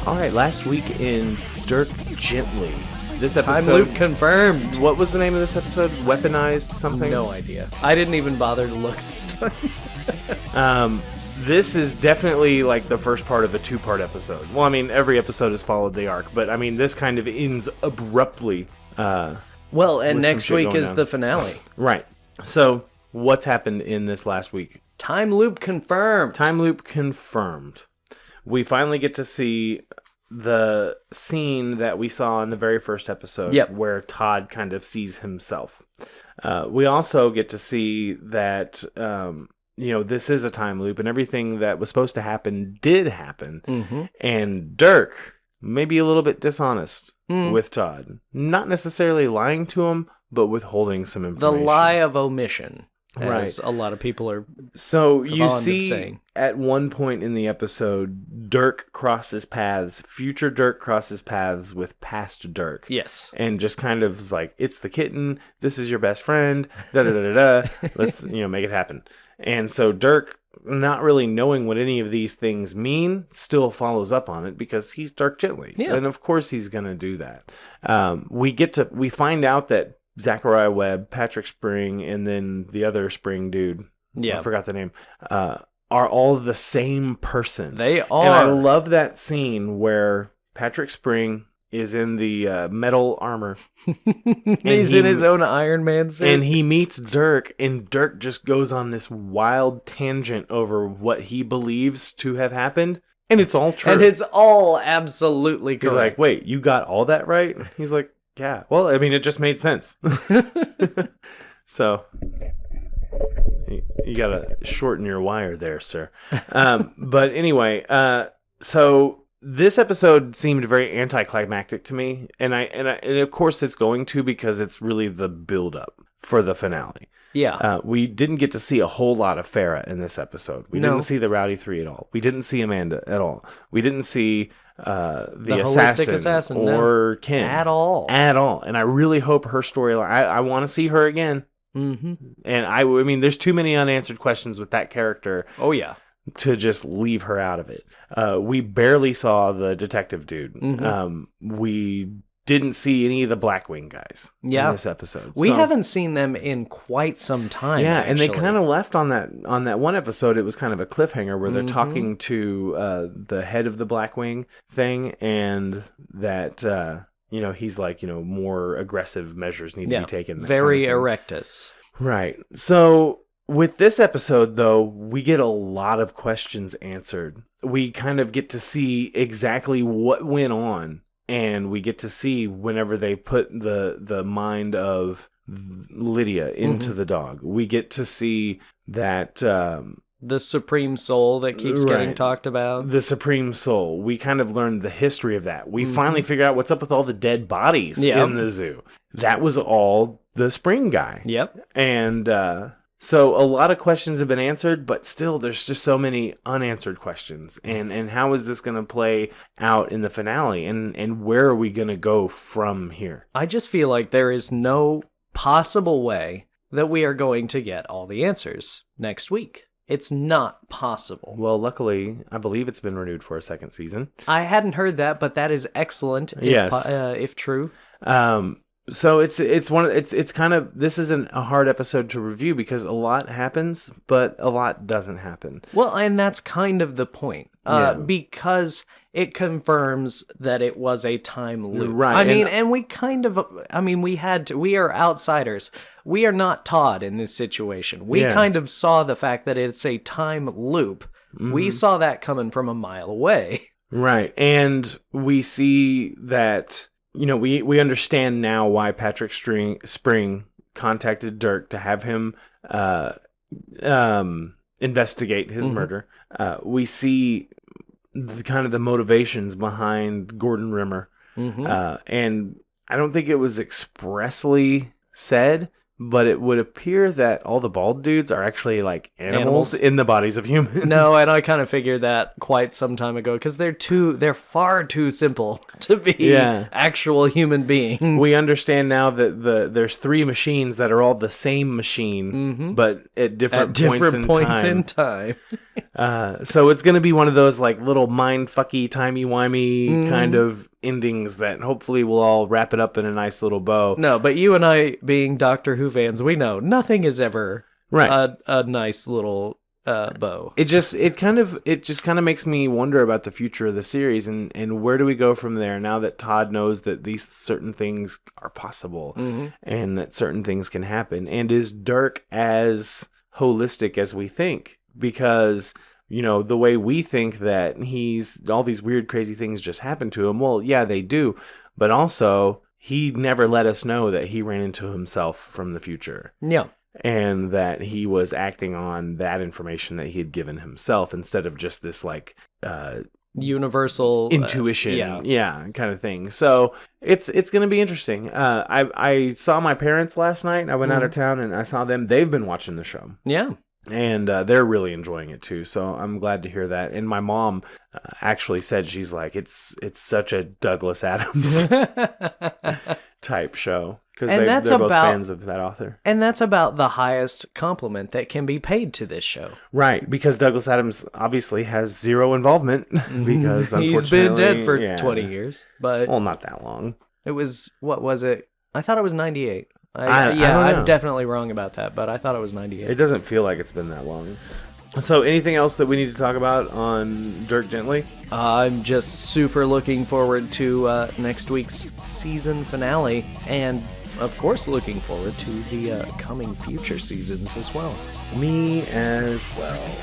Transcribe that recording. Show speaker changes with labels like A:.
A: All right, last week in Dirk Gently. This episode...
B: Time loop confirmed.
A: What was the name of this episode? Weaponized something?
B: No idea. I didn't even bother to look this time.
A: This is definitely like the first part of a two-part episode. Well, I mean, every episode has followed the arc, but I mean, this kind of ends abruptly.
B: Well, and next week is the finale.
A: Right. So, what's happened in this last week?
B: Time loop confirmed.
A: Time loop confirmed. We finally get to see the scene that we saw in the very first episode, where Todd kind of sees himself. We also get to see that, this is a time loop, and everything that was supposed to happen did happen. Mm-hmm. And Dirk, maybe a little bit dishonest with Todd. Not necessarily lying to him, but withholding some information.
B: The lie of omission. As a lot of people are
A: you see
B: saying.
A: At one point in the episode, Dirk crosses paths, future Dirk crosses paths with past Dirk.
B: Yes.
A: And just kind of is like, it's the kitten, this is your best friend, da-da-da-da-da, let's, make it happen. And so Dirk, not really knowing what any of these things mean, still follows up on it because he's Dirk Gently. Yeah. And of course he's going to do that. We find out that Zachariah Webb, Patrick Spring, and then the other Spring dude, I forgot the name, are all the same person.
B: They are.
A: And I love that scene where Patrick Spring is in the metal armor.
B: He's in his own Iron Man suit.
A: And he meets Dirk, and Dirk just goes on this wild tangent over what he believes to have happened. And it's all true.
B: And it's all absolutely correct.
A: He's like, wait, you got all that right? He's like, yeah, well, I mean, it just made sense. So, you gotta shorten your wire there, sir. But anyway, so this episode seemed very anticlimactic to me, and of course it's going to, because it's really the build-up for the finale.
B: Yeah.
A: We didn't get to see a whole lot of Farrah in this episode. We didn't see the Rowdy Three at all. We didn't see Amanda at all. We didn't see the assassin or Ken
B: at all.
A: And I really hope her storyline. I want to see her again.
B: Mm-hmm.
A: And I mean, there's too many unanswered questions with that character.
B: Oh yeah.
A: To just leave her out of it. We barely saw the detective dude.
B: Mm-hmm.
A: We didn't see any of the Blackwing guys in this episode.
B: We haven't seen them in quite some time.
A: Yeah,
B: actually.
A: And they kind of left on that one episode. It was kind of a cliffhanger where they're talking to the head of the Blackwing thing, and that he's like, more aggressive measures need to be taken.
B: Very Erectus.
A: Right. So with this episode, though, we get a lot of questions answered. We kind of get to see exactly what went on. And we get to see whenever they put the mind of Lydia into the dog. We get to see that...
B: the Supreme Soul that keeps getting talked about.
A: The Supreme Soul. We kind of learned the history of that. We finally figured out what's up with all the dead bodies in the zoo. That was all the Spring guy.
B: Yep.
A: And... So a lot of questions have been answered, but still there's just so many unanswered questions. And how is this going to play out in the finale? And where are we going to go from here?
B: I just feel like there is no possible way that we are going to get all the answers next week. It's not possible.
A: Well, luckily, I believe it's been renewed for a second season.
B: I hadn't heard that, but that is excellent. If true.
A: So it's kind of, this isn't a hard episode to review because a lot happens, but a lot doesn't happen.
B: Well, and that's kind of the point, because it confirms that it was a time loop.
A: Right.
B: I mean, and we are outsiders. We are not Todd in this situation. We kind of saw the fact that it's a time loop. Mm-hmm. We saw that coming from a mile away.
A: Right. And we see that... we understand now why Patrick Spring contacted Dirk to have him investigate his murder. We see the motivations behind Gordon Rimmer. Mm-hmm. And I don't think it was expressly said, but it would appear that all the bald dudes are actually like animals in the bodies of humans.
B: No, and I kind of figured that quite some time ago because they're far too simple to be actual human beings.
A: We understand now that there's 3 machines that are all the same machine, but at different points in time. So it's going to be one of those like little mind-fucky, timey-wimey kind of endings that hopefully we'll all wrap it up in a nice little bow.
B: No, but you and I, being Doctor Who fans, we know nothing is ever a nice little bow.
A: It just kind of makes me wonder about the future of the series and where do we go from there now that Todd knows that these certain things are possible and that certain things can happen. And is Dirk as holistic as we think? Because, you know, the way we think that all these weird, crazy things just happen to him. Well, yeah, they do. But also, he never let us know that he ran into himself from the future.
B: Yeah.
A: And that he was acting on that information that he had given himself instead of just this like
B: universal
A: intuition, kind of thing. So it's going to be interesting. I saw my parents last night. I went out of town and I saw them. They've been watching the show.
B: Yeah.
A: And they're really enjoying it too. So I'm glad to hear that. And my mom actually said she's like, it's such a Douglas Adams type show. Because they're both fans of that author.
B: And that's about the highest compliment that can be paid to this show.
A: Right, because Douglas Adams obviously has zero involvement. Because unfortunately...
B: He's been dead for 20 years. But
A: well, not that long.
B: It was, what was it? I thought it was 98.
A: I'm
B: definitely wrong about that, but I thought it was 98.
A: It doesn't feel like it's been that long. So anything else that we need to talk about on Dirk Gently?
B: I'm just super looking forward to next week's season finale, and of course looking forward to the coming future seasons as well.
A: Me as well.